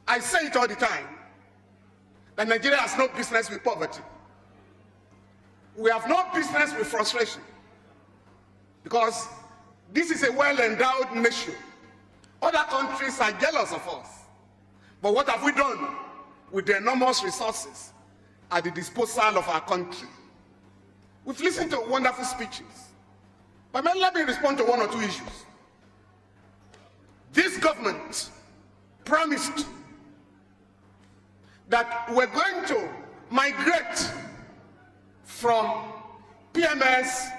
I say it all the time, that Nigeria has no business with poverty. We have no business with frustration, because this is a well-endowed nation. Other countries are jealous of us. But what have we done with the enormous resources at the disposal of our country? We've listened to wonderful speeches. But let me respond to one or two issues. This government promised that we're going to migrate from PMS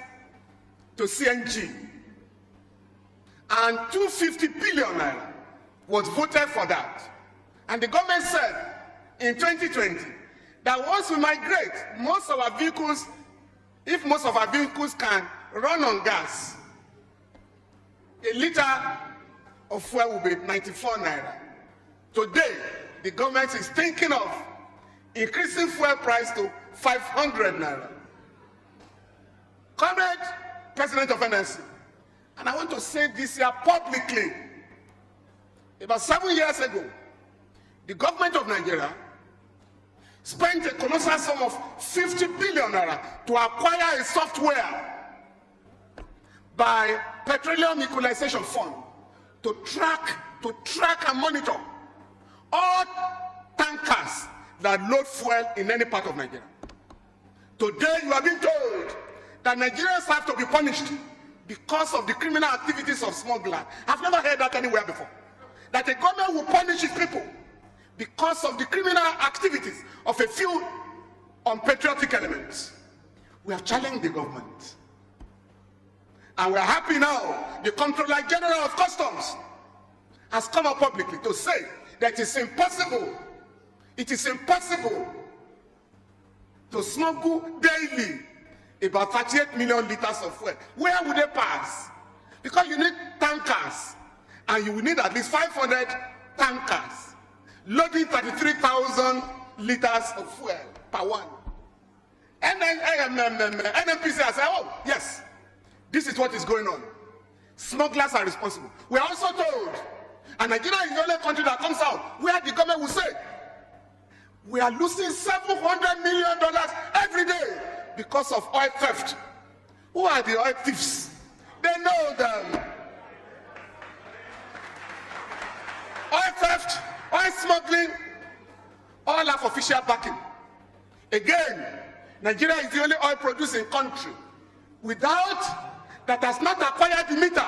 to CNG. And 250 billion naira was voted for that. And the government said in 2020 that once we migrate, most of our vehicles, if most of our vehicles can run on gas, a liter of fuel will be 94 naira. Today, the government is thinking of increasing fuel price to 500 naira. Comrade President of NSC, and I want to say this here publicly, about 7 years ago, the government of Nigeria spent a colossal sum of 50 billion naira to acquire a software by Petroleum Equalization Fund to track and monitor all tankers that load fuel in any part of Nigeria. Today, you are being told that Nigerians have to be punished because of the criminal activities of smugglers. I've never heard that anywhere before. That the government will punish its people because of the criminal activities of a few unpatriotic elements. We have challenged the government. And we are happy now the Comptroller General of Customs has come up publicly to say that it is impossible to smuggle daily about 38 million liters of fuel. Where would they pass? Because you need tankers, and you will need at least 500 tankers loading 33,000 liters of fuel per one. NNPC has said, oh, yes, this is what is going on. Smugglers are responsible. We are also told, and Nigeria is the only country that comes out where the government will say, we are losing $700 million every day because of oil theft. Who are the oil thieves? They know them. Oil theft, oil smuggling, all have official backing. Again, Nigeria is the only oil producing country that has not acquired the meter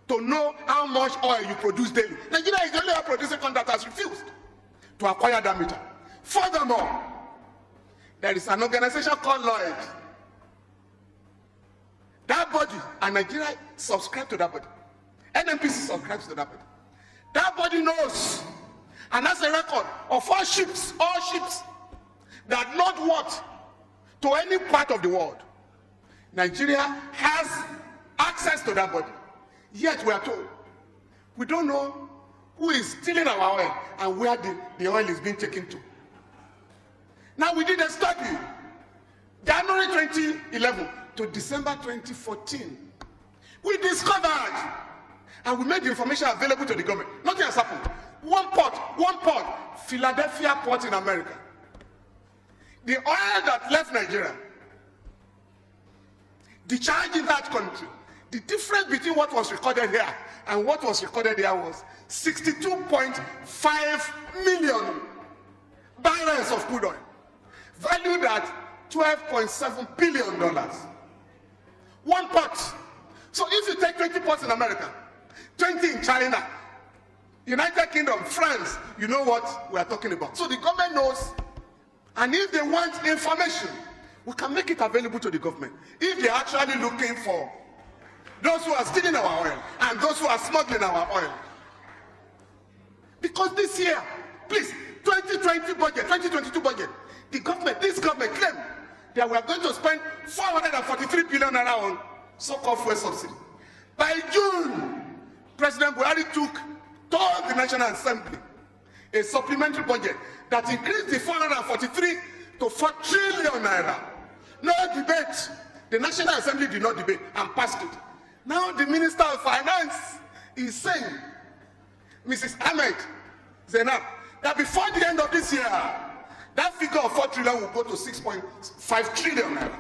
to know how much oil you produce daily. Nigeria is the only oil producing country that has refused to acquire that meter. Furthermore, there is an organization called Lloyd. That body, and Nigeria subscribe to that body. NNPC subscribes to that body. That body knows and has a record of all ships that load what to any part of the world. Nigeria has access to that body. Yet we are told we don't know who is stealing our oil and where the oil is being taken to. Now, we did a study, January 2011 to December 2014. We discovered, and we made the information available to the government. Nothing has happened. One port, Philadelphia port in America. The oil that left Nigeria, the charge in that country, the difference between what was recorded here and what was recorded there was 62.5 million barrels of crude oil, valued at $12.7 billion. One port. So if you take 20 ports in America, 20 in China, United Kingdom, France, you know what we are talking about. So the government knows, and if they want information, we can make it available to the government. If they're actually looking for those who are stealing our oil and those who are smuggling our oil. Because this year, please, 2020 budget, 2022 budget, this government claimed that we are going to spend 443 billion naira on so-called fuel subsidy. By June, President Buhari told the National Assembly a supplementary budget that increased the 443 to 4 trillion naira. No debate. The National Assembly did not debate and passed it. Now the Minister of Finance is saying Mrs. Ahmed Zainab, that before the end of this year, that figure of 4 trillion will go to 6.5 trillion naira.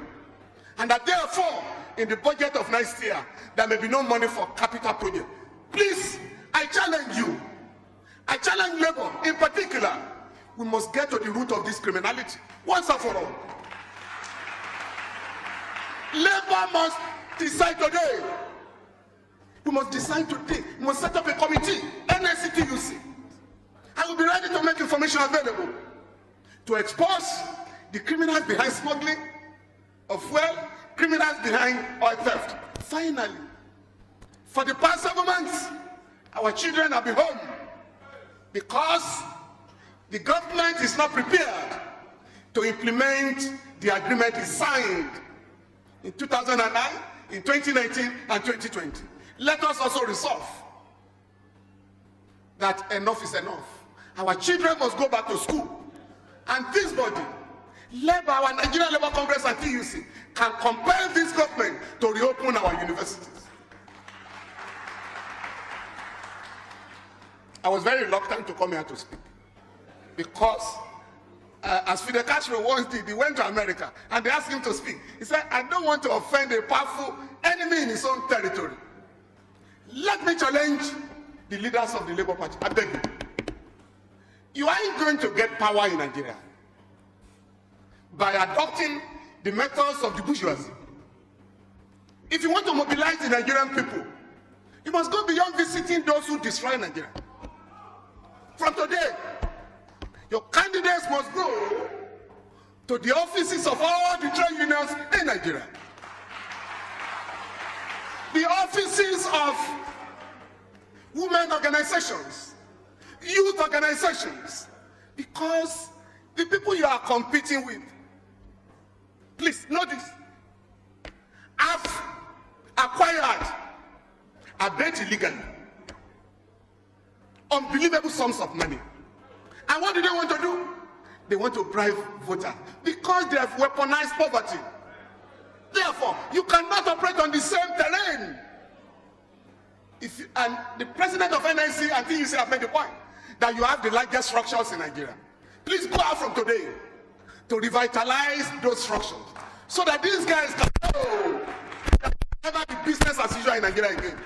And that therefore, in the budget of next year, there may be no money for capital projects. Please, I challenge you. I challenge Labour in particular. We must get to the root of this criminality once and for all. Labour must decide today. We must decide today. We must set up a committee, NSCTUC. I will be ready to make information available to expose the criminals behind smuggling of fuel, criminals behind oil theft. Finally, for the past 7 months, our children have been home because the government is not prepared to implement the agreement it signed in 2009, in 2019, and 2020. Let us also resolve that enough is enough. Our children must go back to school. And this body, led by our Nigerian Labour Congress and TUC, can compel this government to reopen our universities. I was very reluctant to come here to speak because, as Fidel Castro once did, he went to America and they asked him to speak. He said, I don't want to offend a powerful enemy in his own territory. Let me challenge the leaders of the Labour Party. I beg you. You ain't going to get power in Nigeria by adopting the methods of the bourgeoisie. If you want to mobilize the Nigerian people, you must go beyond visiting those who destroy Nigeria. From today, your candidates must go to the offices of all the trade unions in Nigeria. The offices of women organizations, youth organizations, because the people you are competing with, please notice, have acquired, albeit illegally, unbelievable sums of money. And what do they want to do? They want to bribe voters because they have weaponized poverty. Therefore, you cannot operate on the same terrain. And the president of NIC and TUC have made the point that you have the largest structures in Nigeria. Please go out from today to revitalize those structures so that these guys can know that never be business as usual in Nigeria again.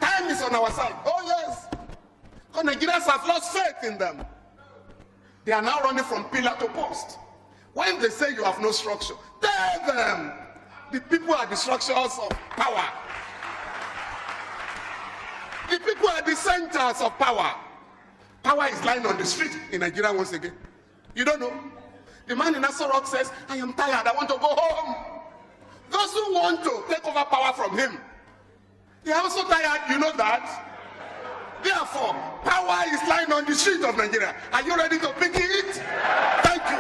Time is on our side. Oh yes. Because Nigerians have lost faith in them. They are now running from pillar to post. When they say you have no structure, tell them the people are the structures of power. The people are the centers of power. Power is lying on the street in Nigeria once again. You don't know. The man in Aso Rock says, I am tired, I want to go home. Those who want to take over power from him, they are also tired, you know that? Therefore, power is lying on the street of Nigeria. Are you ready to pick it? Thank you.